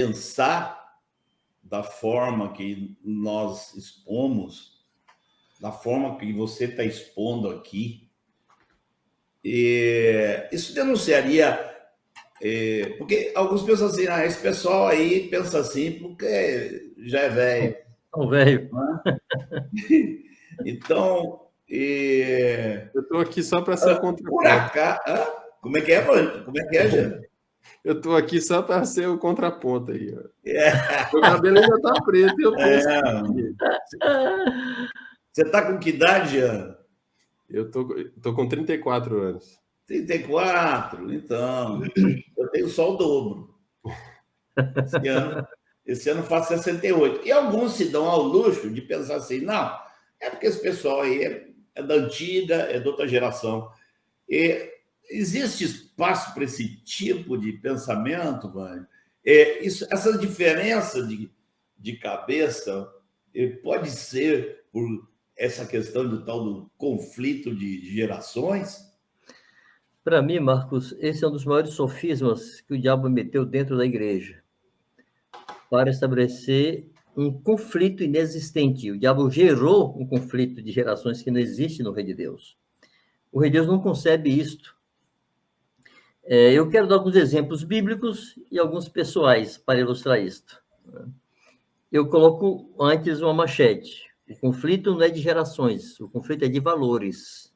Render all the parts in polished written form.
pensar da forma que nós expomos, da forma que você está expondo aqui, isso denunciaria, porque alguns pensam assim, esse pessoal aí pensa assim porque já é velho. Não, velho. Então, eu estou aqui só para ser o contraponto. Por acaso, como é que é, Jana? Eu estou aqui só para ser o contraponto aí. Meu cabelo ainda está preto e eu penso. Você está com que idade, Jana? Eu tô com 34 anos. 34, então. Eu tenho só o dobro. Esse ano faço 68. E alguns se dão ao luxo de pensar assim, não, é porque esse pessoal aí é da antiga, é de outra geração. E existe espaço para esse tipo de pensamento, Vânia? Essa diferença de cabeça pode ser por essa questão do tal do conflito de gerações? Para mim, Marcos, esse é um dos maiores sofismas que o diabo meteu dentro da igreja para estabelecer um conflito inexistente. O diabo gerou um conflito de gerações que não existe no Reino de Deus. O Rei de Deus não concebe isto. Eu quero dar alguns exemplos bíblicos e alguns pessoais para ilustrar isto. Eu coloco antes uma manchete. O conflito não é de gerações, o conflito é de valores.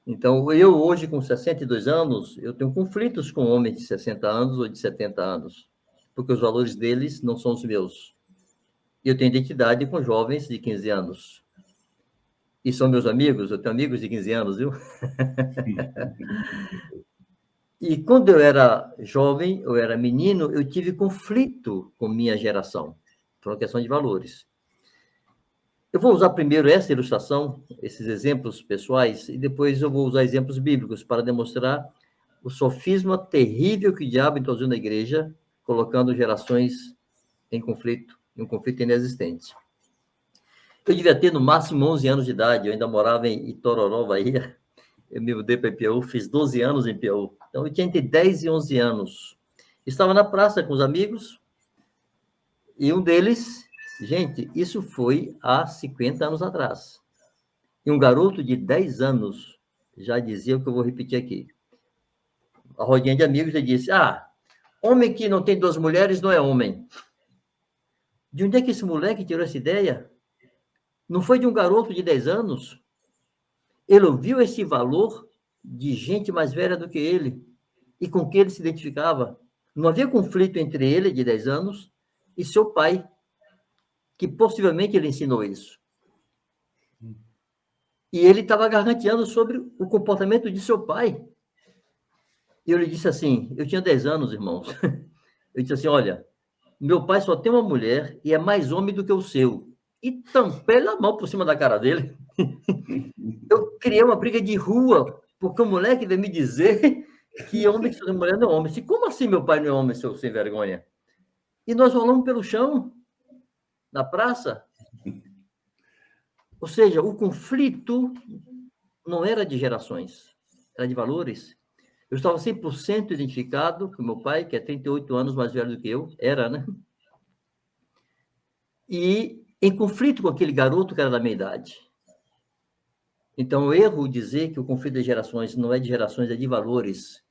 Então, eu hoje, com 62 anos, eu tenho conflitos com homens de 60 anos ou de 70 anos, porque os valores deles não são os meus. Eu tenho identidade com jovens de 15 anos. E são meus amigos, eu tenho amigos de 15 anos, viu? E quando eu era jovem, eu era menino, eu tive conflito com minha geração, por uma questão de valores. Eu vou usar primeiro essa ilustração, esses exemplos pessoais, e depois eu vou usar exemplos bíblicos para demonstrar o sofisma terrível que o diabo introduziu na igreja, colocando gerações em conflito, em um conflito inexistente. Eu devia ter no máximo 11 anos de idade, eu ainda morava em Itororó, Bahia. Eu me mudei para Piauí, fiz 12 anos em Piauí. Então, eu tinha entre 10 e 11 anos. Estava na praça com os amigos, e um deles, gente, isso foi há 50 anos atrás. E um garoto de 10 anos já dizia o que eu vou repetir aqui. A rodinha de amigos, ele disse, homem que não tem duas mulheres não é homem. De onde é que esse moleque tirou essa ideia? Não foi de um garoto de 10 anos? Ele ouviu esse valor de gente mais velha do que ele e com que ele se identificava. Não havia conflito entre ele, de 10 anos, e seu pai, que possivelmente ele ensinou isso. E ele estava garganteando sobre o comportamento de seu pai. E eu lhe disse assim, eu tinha 10 anos, irmãos. Eu disse assim, olha, meu pai só tem uma mulher e é mais homem do que o seu. E tampei a mão por cima da cara dele. Eu criei uma briga de rua, porque o moleque veio me dizer que homem que só tem mulher não é homem. Como assim meu pai não é homem, seu sem vergonha? E nós rolamos pelo chão, na praça. Ou seja, o conflito não era de gerações, era de valores. Eu estava 100% identificado com meu pai, que é 38 anos mais velho do que eu, era, né? E em conflito com aquele garoto que era da minha idade. Então, eu erro dizer que o conflito de gerações não é de gerações, é de valores.